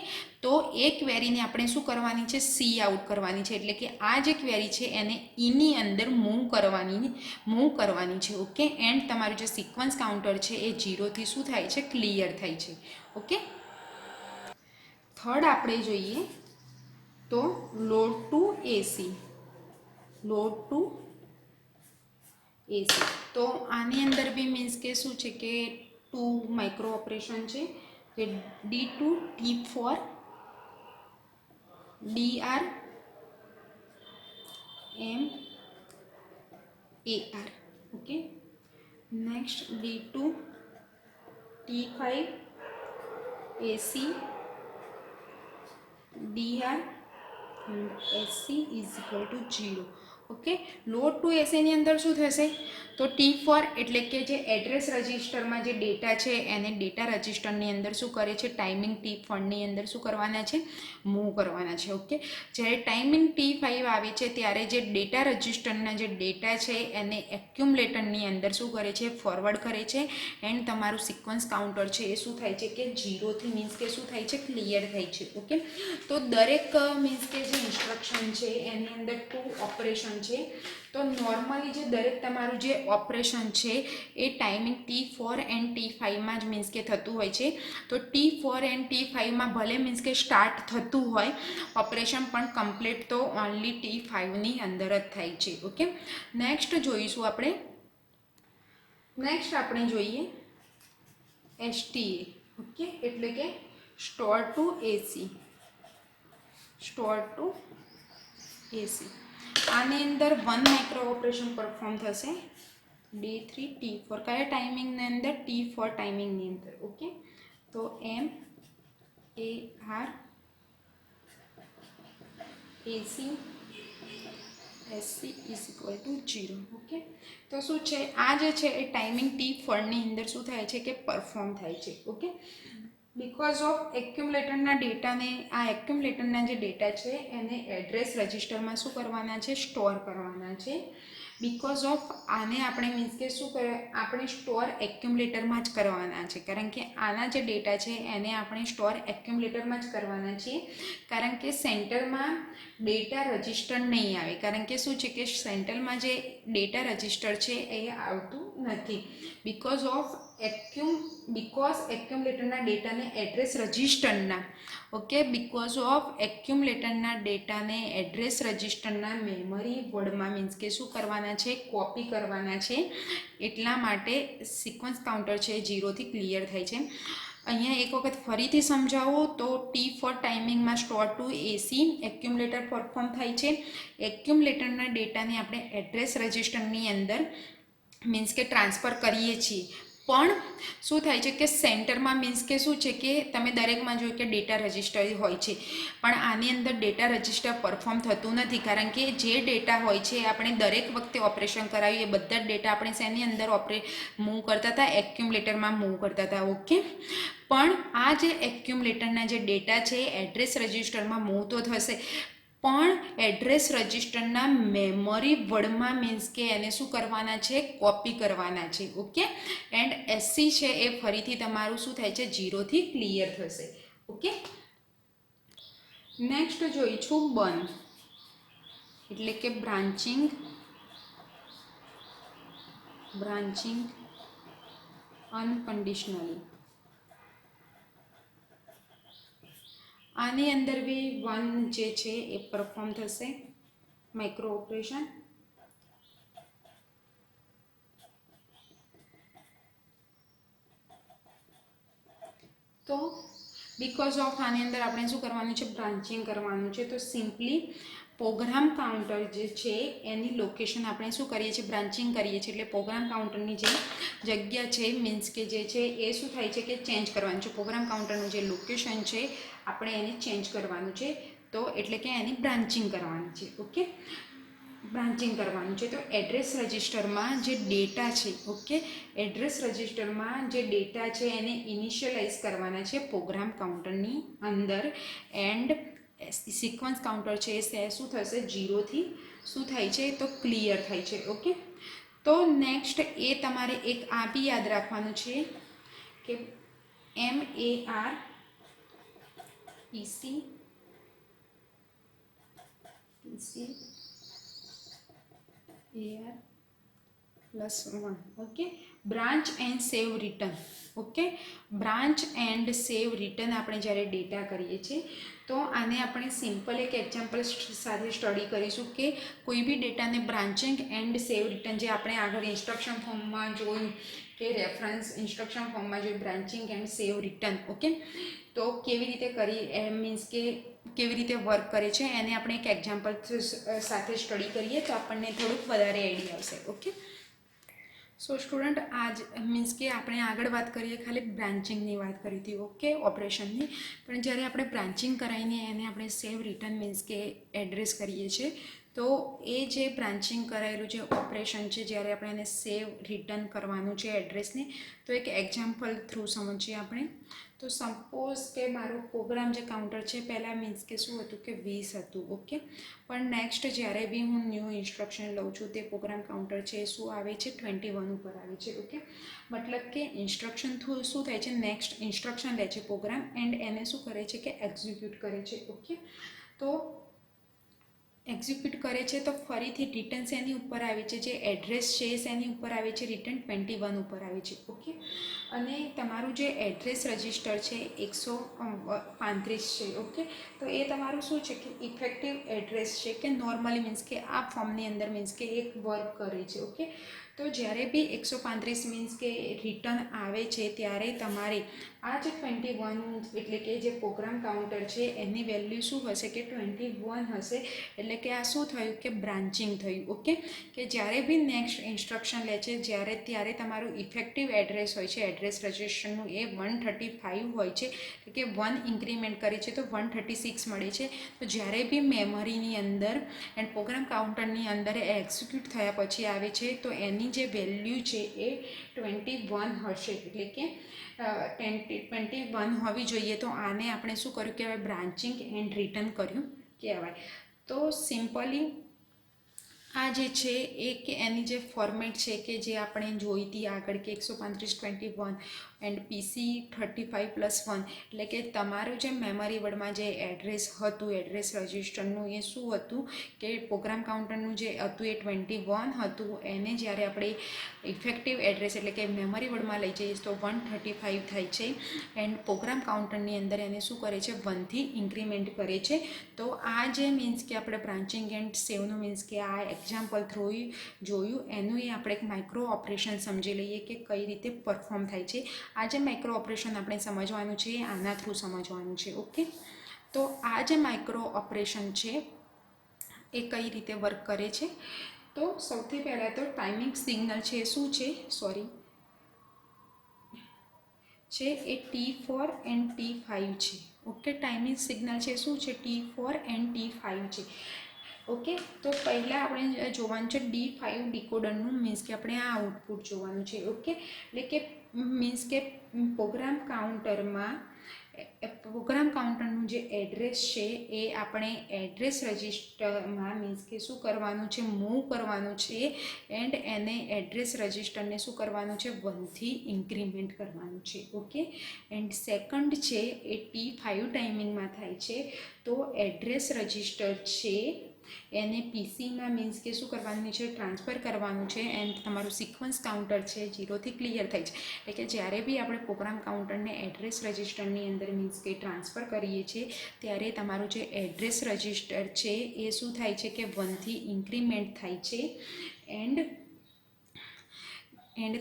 Speaker 1: તો એ ક્વેરીને આપણે શું કરવાની છે? સી આઉટ કરવાની છે. એટલે કે આ જે ક્વેરી છે એને ઈની અંદર મૂવ કરવાની છે. ઓકે, એન્ડ તમારું જે સિક્વન્સ કાઉન્ટર છે એ 0થી શું થાય છે? ક્લિયર થાય છે. ઓકે, થર્ડ આપણે જોઈએ તો લોડ ટુ એસી. તો આની અંદર બી મીન્સ કે શું છે કે 2 માઇક્રો ઓપરેશન છે કે D2 T4 DR M AR. Okay, next D2 T5 AC DR and SC is equal to 0. Okay, load to એસેની અંદર શું થશે તો T4 એટલે કે જે એડ્રેસ રજિસ્ટરમાં જે ડેટા છે એને ડેટા રજિસ્ટરની અંદર શું કરે છે, ટાઈમિંગ T4ની અંદર શું કરવાના છે, મૂવ કરવાના છે. ઓકે, જ્યારે ટાઈમિંગ T5 આવે છે ત્યારે જે ડેટા રજિસ્ટરના જે ડેટા છે એને એક્યુમ્યુલેટરની અંદર શું કરે છે, ફોરવર્ડ કરે છે. એન્ડ તમારું સિક્વન્સ કાઉન્ટર છે એ શું થાય છે કે 0થી મીન્સ કે શું થાય છે, ક્લિયર થાય છે. ઓકે, તો દરેક મીન્સ કે જે ઇન્સ્ટ્રક્શન છે એની અંદર 2 ઓપરેશન છે. તો નોર્મલી જે દરેક તમારું જે ઓપરેશન છે એ ટાઈમિંગ T4 એન્ડ T5માં જ મીન્સ કે થતું હોય છે. તો T4 એન્ડ T5માં ભલે મીન્સ કે સ્ટાર્ટ થતું હોય ઓપરેશન, પણ કમ્પ્લીટ તો ઓનલી T5ની અંદર જ થાય છે. ઓકે, નેક્સ્ટ જોઈશું આપણે, જોઈએ STA. ઓકે, એટલે કે સ્ટોર ટુ એસી. આની અંદર 1 માઇક્રો ઓપરેશન પરફોર્મ થશે D3 T4 કયા ટાઈમિંગની અંદર, T4 ટાઈમિંગની અંદર. ઓકે, તો MAR AC SC is equal to 0. Okay, તો શું છે આ જે છે એ ટાઈમિંગ T4ની અંદર શું થાય છે કે પરફોર્મ થાય છે. ઓકે, બિકોઝ ઓફ એક્યુમ્યુલેટરના ડેટાને, આ એક્યુમ્યુલેટરના જે ડેટા છે એને એડ્રેસ રજિસ્ટરમાં શું કરવાના છે, સ્ટોર કરવાના છે. બિકોઝ ઓફ આને આપણે મીન્સ કે શું કરે, આપણે સ્ટોર એક્યુમ્યુલેટરમાં જ કરવાના છે. કારણ કે આના જે ડેટા છે એને આપણે સ્ટોર એક્યુમ્યુલેટરમાં જ કરવાના છીએ. કારણ કે સેન્ટરમાં ડેટા રજિસ્ટર નહીં આવે. કારણ કે શું છે કે સેન્ટરમાં જે ડેટા રજિસ્ટર છે એ આવતું નથી. બિકોઝ એક્યુમ્યુલેટરના ડેટાને એડ્રેસ રજિસ્ટરના, ઓકે, બિકોઝ ઓફ એક્યુમ્યુલેટરના ડેટાને એડ્રેસ રજિસ્ટરના મેમરી વર્ડમાં મીન્સ કે શું કરવાના છે, કોપી કરવાના છે. એટલા માટે સિક્વન્સ કાઉન્ટર છે 0થી ક્લિયર થાય છે. અહીંયા એક વખત ફરીથી સમજાવો તો T4 ટાઈમિંગમાં store two AC accumulator perform થાય છે. એક્યુમ્યુલેટરના ડેટાને આપણે એડ્રેસ રજિસ્ટરની અંદર મીન્સ કે ટ્રાન્સફર કરીએ છીએ. પણ શું થાય છે કે સેન્ટરમાં મીન્સ કે શું છે કે તમે દરેકમાં જોયું કે ડેટા રજિસ્ટર હોય છે, પણ આની અંદર ડેટા રજિસ્ટર પરફોર્મ થતું નથી. કારણ કે જે ડેટા હોય છે આપણે દરેક વખતે ઓપરેશન કરાવીએ એ બધા જ ડેટા આપણે શેની અંદર મૂવ કરતા હતા, એક્યુમ્યુલેટરમાં મૂવ કરતા હતા. ઓકે, પણ આ જે એક્યુમ્યુલેટરના જે ડેટા છે એડ્રેસ રજિસ્ટરમાં મૂવ તો થશે, પણ એડ્રેસ રજિસ્ટરના મેમરી વર્ડમાં મીન્સ કે એને શું કરવાના છે, કોપી કરવાના છે. ઓકે, એન્ડ એસસી છે એ ફરીથી તમારું શું થાય છે, 0થી ક્લિયર થશે. ઓકે, નેક્સ્ટ જોઈશું બર્ન એટલે કે બ્રાન્ચિંગ અનકન્ડિશનલી. આની અંદર બી 1 જે છે એ પરફોર્મ થશે માઇક્રો ઓપરેશન. તો બિકોઝ ઓફ આની અંદર આપણે શું કરવાનું છે, બ્રાન્ચિંગ કરવાનું છે. તો સિમ્પલી પ્રોગ્રામ કાઉન્ટર જે છે એની લોકેશન આપણે શું કરીએ છીએ, બ્રાન્ચિંગ કરીએ છીએ. એટલે પ્રોગ્રામ કાઉન્ટરની જે જગ્યા છે મીન્સ કે જે છે એ શું થાય છે કે ચેન્જ કરવાનું છે. પ્રોગ્રામ કાઉન્ટરનું જે લોકેશન છે આપણે એને ચેન્જ કરવાનું છે. તો એટલે કે એની બ્રાન્ચિંગ કરવાની છે. ઓકે, બ્રાન્ચિંગ કરવાનું છે. તો એડ્રેસ રજિસ્ટરમાં જે ડેટા છે, ઓકે, એડ્રેસ રજિસ્ટરમાં જે ડેટા છે એને ઇનિશિયલાઇઝ કરવાના છે પ્રોગ્રામ કાઉન્ટરની અંદર. એન્ડ સિક્વન્સ કાઉન્ટર છે એ શું થશે, 0થી શું થાય છે તો ક્લિયર થાય છે. ઓકે, તો નેક્સ્ટ એ તમારે એક આ બી યાદ રાખવાનું છે કે MAR PC AR +1. Okay, branch and save return. Okay, branch and save return આપણે જ્યારે ડેટા કરીએ છીએ તો આને આપણે સિમ્પલ એક એક્ઝામ્પલ સાથે સ્ટડી કરીશું કે કોઈ બી ડેટાને બ્રાન્ચિંગ એન્ડ સેવ રિટર્ન જે આપણે આગળ ઇન્સ્ટ્રક્શન ફોર્મમાં જોયું કે રેફરન્સ ઇન્સ્ટ્રક્શન ફોર્મમાં જોયું branching and save return. Okay, તો કેવી રીતે કરી મીન્સ કે કેવી રીતે વર્ક કરે છે એને આપણે એક એક્ઝામ્પલ સાથે સ્ટડી કરીએ તો આપણને થોડુંક વધારે આઈડિયા આવશે. ઓકે, સો સ્ટુડન્ટ આજ મીન્સ કે આપણે આગળ વાત કરીએ ખાલી બ્રાન્ચિંગની વાત કરી હતી. ઓકે, ઓપરેશનની. પણ જ્યારે આપણે બ્રાન્ચિંગ કરાવીને એને આપણે સેવ રિટર્ન મીન્સ કે એડ્રેસ કરીએ છીએ તો એ જે બ્રાન્ચિંગ કરાયેલું જે ઓપરેશન છે, જ્યારે આપણે એને સેવ રિટર્ન કરવાનું છે એડ્રેસને, તો એક એક્ઝામ્પલ થ્રુ સમજીએ આપણે. તો સપોઝ કે મારો પ્રોગ્રામ જે કાઉન્ટર છે પહેલાં મીન્સ કે શું હતું કે 20 હતું. ઓકે, પણ નેક્સ્ટ જ્યારે બી હું ન્યૂ ઇન્સ્ટ્રક્શન લઉં છું તે પ્રોગ્રામ કાઉન્ટર છે શું આવે છે 21 ઉપર આવે છે. ઓકે, મતલબ કે ઇન્સ્ટ્રક્શન થ્રુ શું થાય છે, નેક્સ્ટ ઇન્સ્ટ્રક્શન લે છે પ્રોગ્રામ એન્ડ એને શું કરે છે કે એક્ઝિક્યુટ કરે છે. ઓકે, તો એક્ઝિક્યુટ કરે છે તો ફરીથી રિટર્ન શેની ઉપર આવે છે, જે એડ્રેસ છે શેની ઉપર આવે છે, રિટર્ન 21 ઉપર આવે છે. ઓકે, અને તમારું જે એડ્રેસ રજિસ્ટર છે 135 છે. ઓકે, તો એ તમારું શું છે કે ઇફેક્ટિવ એડ્રેસ છે કે નોર્મલી મીન્સ કે આ ફોર્મની અંદર મીન્સ કે એક વર્ક કરે છે. ઓકે, તો જ્યારે બી 135 મીન્સ કે રિટર્ન આવે છે ત્યારે તમારે આ જે 21 એટલે કે જે પ્રોગ્રામ કાઉન્ટર છે એની વેલ્યુ શું હશે કે 21 હશે. એટલે કે આ શું થયું કે બ્રાન્ચિંગ થયું. ઓકે, કે જ્યારે બી નેક્સ્ટ ઇન્સ્ટ્રક્શન લે છે ત્યારે તમારું ઇફેક્ટિવ એડ્રેસ હોય છે એડ્રેસ રજિસ્ટરનું એ 135 હોય છે, એટલે કે 1 ઇન્ક્રીમેન્ટ કરે છે તો 136 મળે છે. તો જ્યારે બી મેમરીની અંદર એન્ડ પ્રોગ્રામ કાઉન્ટરની અંદર એક્ઝિક્યુટ થયા પછી આવે છે તો એની જે વેલ્યુ છે એ 21 હશે. એટલે કે 21 હોવી જોઈએ. તો આને આપણે શું કર્યું કહેવાય, બ્રાન્ચિંગ એન્ડ રિટર્ન કર્યું કહેવાય. તો સિમ્પલી આ જે છે એ કે એની જે ફોર્મેટ છે કે જે આપણે જોઈ હતી આગળ કે 135 21 એન્ડ PC 35+1, એટલે કે તમારું જે મેમરી વર્ડમાં જે એડ્રેસ હતું એડ્રેસ રજિસ્ટરનું એ શું હતું કે પ્રોગ્રામ કાઉન્ટરનું જે હતું એ 21 હતું. એને જ્યારે આપણે ઇફેક્ટિવ એડ્રેસ એટલે કે મેમરી વર્ડમાં લઈ જઈએ તો 135 થાય છે એન્ડ પ્રોગ્રામ કાઉન્ટરની અંદર એને શું કરે છે 1થી ઇન્ક્રીમેન્ટ કરે છે. તો આ જે મીન્સ કે આપણે બ્રાન્ચિંગ એન્ડ સેવનું મીન્સ કે આ એક્ઝામ્પલ થ્રુ જોયું એનું એ આપણે એક માઇક્રો ઓપરેશન સમજી લઈએ કે કઈ રીતે પરફોર્મ થાય છે. આ જે માઇક્રો ઓપરેશન આપણે સમજવાનું છે આના થ્રુ સમજવાનું છે. ઓકે, તો આ જે માઇક્રો ઓપરેશન છે એ કઈ રીતે વર્ક કરે છે, તો સૌથી પહેલાં તો ટાઈમિંગ સિગ્નલ છે શું છે એ T4 એન્ડ T5 છે. ઓકે, ટાઈમિંગ સિગ્નલ છે શું છે T4 એન્ડ T5 છે. ઓકે, તો પહેલાં આપણે જોવાનું છે D5 ડીકોડરનું મીન્સ કે આપણે આ આઉટપુટ જોવાનું છે. ઓકે, એટલે કે મીન્સ કે પ્રોગ્રામ કાઉન્ટરનું જે એડ્રેસ છે એ આપણે એડ્રેસ રજિસ્ટરમાં મીન્સ કે શું કરવાનું છે મૂવ કરવાનું છે એન્ડ એને એડ્રેસ રજિસ્ટરને શું કરવાનું છે 1થી ઇન્ક્રીમેન્ટ કરવાનું છે. ઓકે, એન્ડ સેકન્ડ છે એ T5 ટાઈમિંગમાં થાય છે. તો એડ્રેસ રજિસ્ટર છે એને પીસીમાં મીન્સ કે શું કરવાનું છે ટ્રાન્સફર કરવાનું છે એન્ડ તમારું સિક્વન્સ કાઉન્ટર છે 0થી ક્લિયર થાય છે. એટલે કે જ્યારે બી આપણે પ્રોગ્રામ કાઉન્ટરને એડ્રેસ રજિસ્ટરની અંદર મીન્સ કે ટ્રાન્સફર કરીએ છીએ ત્યારે તમારું જે એડ્રેસ રજિસ્ટર છે એ શું થાય છે કે 1થી ઇન્ક્રીમેન્ટ થાય છે એન્ડ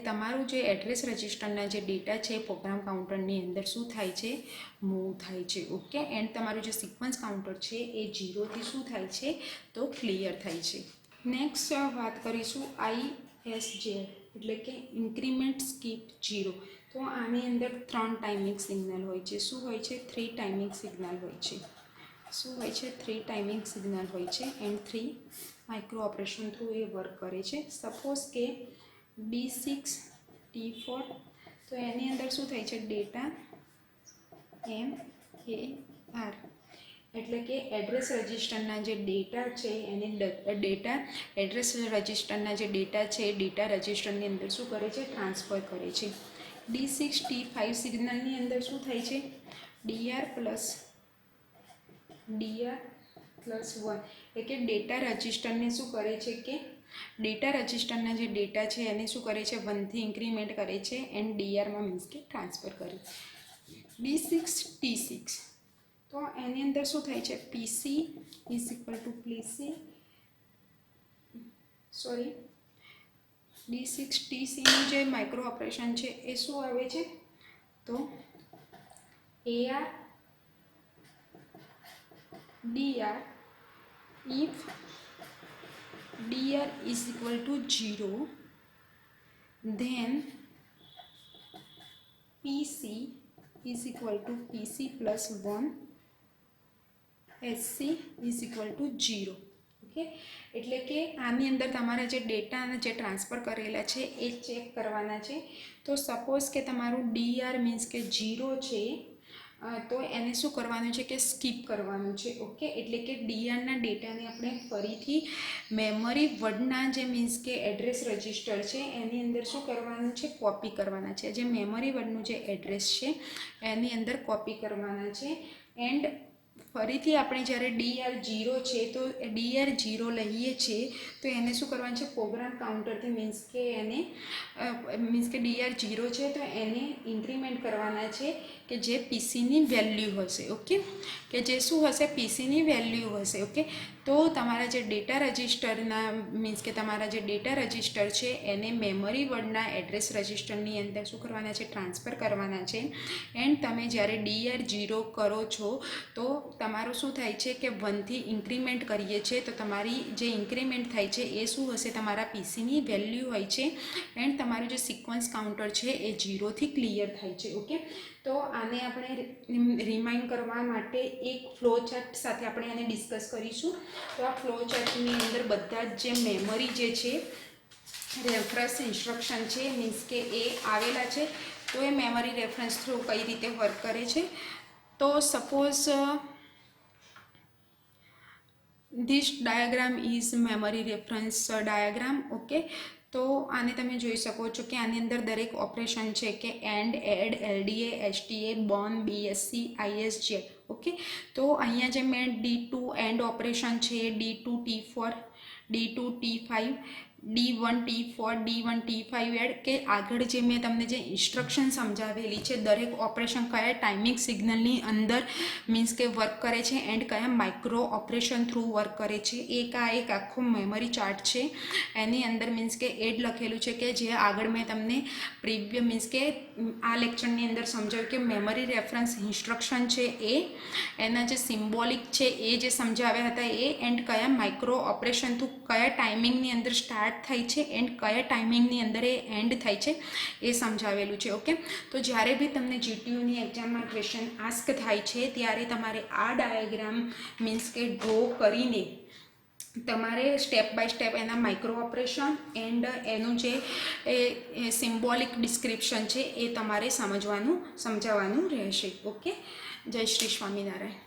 Speaker 1: તમારું જે એડ્રેસ રજિસ્ટરના જે ડેટા છે પ્રોગ્રામ કાઉન્ટરની અંદર શું થાય છે મૂવ થાય છે. ઓકે, એન્ડ તમારું જે સિક્વન્સ કાઉન્ટર છે એ 0થી શું થાય છે તો ક્લિયર થાય છે. નેક્સ્ટ વાત કરીશું ISJ એટલે કે ઇન્ક્રીમેન્ટ સ્કીપ 0. તો આની અંદર 3 ટાઈમિંગ સિગ્નલ હોય છે. શું હોય છે 3 ટાઈમિંગ સિગ્નલ હોય છે. શું હોય છે 3 ટાઈમિંગ સિગ્નલ હોય છે and 3 micro operation through A work કરે છે. સપોઝ કે D6 T4, તો એની અંદર શું થાય છે ડેટા MAR એટલે કે એડ્રેસ રજિસ્ટરના જે ડેટા છે એને એડ્રેસ રજિસ્ટરના જે ડેટા છે ડેટા રજિસ્ટરની અંદર શું કરે છે ટ્રાન્સફર કરે છે. D6 T5 સિગ્નલની અંદર શું થાય છે DR+1 એટલે કે ડેટા રજિસ્ટરને શું કરે છે કે ડેટા રજિસ્ટરના જે ડેટા છે એને શું કરે છે 1થી ઇન્ક્રીમેન્ટ કરે છે એન્ડ DRમાં મીન્સ કે ટ્રાન્સફર કરે. D6 T6, તો એની અંદર શું થાય છે PC D6 TCનું જે માઇક્રો ઓપરેશન છે એ શું આવે છે તો AR DR if DR is equal to 0 then PC is equal to PC plus 1 SC is equal to 0. Okay, એટલે કે આની અંદર તમારા જે ડેટાને જે ટ્રાન્સફર કરેલા છે એ ચેક કરવાના છે. તો સપોઝ કે તમારું ડીઆર મીન્સ કે 0 છે, તો એને શું કરવાનું છે કે સ્કીપ કરવાનું છે. ઓકે, એટલે કે ડીઆરના ડેટાને આપણે ફરીથી મેમરી વર્ડના જે મીન્સ કે એડ્રેસ રજિસ્ટર છે એની અંદર શું કરવાનું છે, કોપી કરવાના છે. જે મેમરી વર્ડનું જે એડ્રેસ છે એની અંદર કોપી કરવાના છે. એન્ડ ફરીથી આપણે જ્યારે DR0 છે તો DR0 લઈએ છીએ તો એને શું કરવાનું છે, પ્રોગ્રામ કાઉન્ટરથી મીન્સ કે એને DR0 છે તો એને ઇન્ક્રીમેન્ટ કરવાના છે કે જે પીસીની વેલ્યુ હશે. ઓકે, કે જે શું હશે, પીસીની વેલ્યુ હશે. ઓકે, તો તમારા જે ડેટા રજિસ્ટરના મીન્સ કે તમારા જે ડેટા રજિસ્ટર છે એને મેમરી વર્ડના એડ્રેસ રજિસ્ટરની અંદર શું કરવાના છે, ટ્રાન્સફર કરવાના છે. એન્ડ તમે જ્યારે DR0 કરો છો તો તમારું શું થાય છે કે 1થી ઇન્ક્રીમેન્ટ કરીએ છીએ તો તમારી જે ઇન્ક્રીમેન્ટ થાય છે એ શું હશે, તમારા પીસીની વેલ્યુ હોય છે. એન્ડ તમારું જે સિક્વન્સ કાઉન્ટર છે એ 0થી ક્લિયર થાય છે. ઓકે, તો આને આપણે રિમાઇન્ડ કરવા માટે એક ફ્લો ચાર્ટ સાથે આપણે આને ડિસ્કસ કરીશું. તો આ ફ્લો ચાર્ટની અંદર બધા જ જે મેમરી જે છે રેફરન્સ ઇન્સ્ટ્રક્શન છે મીન્સ કે એ આવેલા છે. તો એ મેમરી રેફરન્સ થ્રુ કઈ રીતે વર્ક કરે છે. તો suppose this diagram is memory reference diagram. Okay, તો આને તમે જોઈ શકો છો કે આની અંદર દરેક ઓપરેશન છે કે and, add, LDA, STA, born, BSC, ISZ. Okay, તો અહીંયા જે મેં D2 એન્ડ ઓપરેશન છે, D2 T4, D2 T5, D1 T4, D1 T5 add, કે આગળ જે મેં તમને જે ઇન્સ્ટ્રક્શન સમજાવેલી છે દરેક ઓપરેશન કયા ટાઈમિંગ સિગ્નલની અંદર મીન્સ કે વર્ક કરે છે એન્ડ કયા માઇક્રો ઓપરેશન થ્રુ વર્ક કરે છે, એક આખો મેમરી ચાર્ટ છે. એની અંદર મીન્સ કે એડ લખેલું છે કે જે આગળ મેં તમને પ્રીવિયસ મીન્સ કે આ લેક્ચરની અંદર સમજાવ્યું કે મેમરી રેફરન્સ ઇન્સ્ટ્રક્શન છે એ, એના જે સિમ્બોલિક છે એ જે સમજાવ્યા હતા એ, એન્ડ કયા માઇક્રો ઓપરેશન થ્રુ કયા ટાઈમિંગની અંદર સ્ટાર્ટ થાય છે એન્ડ કયા ટાઈમિંગની અંદર એ એન્ડ થાય છે એ સમજાવેલું છે. ઓકે, તો જ્યારે બી તમને જીટીયુની એક્ઝામમાં ક્વેશ્ચન આસ્ક થાય છે ત્યારે તમારે આ ડાયાગ્રામ મીન્સ કે ડ્રો કરીને તમારે સ્ટેપ બાય સ્ટેપ એના માઇક્રો ઓપરેશન એન્ડ એનું જે સિમ્બોલિક ડિસ્ક્રિપ્શન છે એ તમારે સમજાવવાનું રહેશે. ઓકે, જય શ્રી સ્વામિનારાયણ.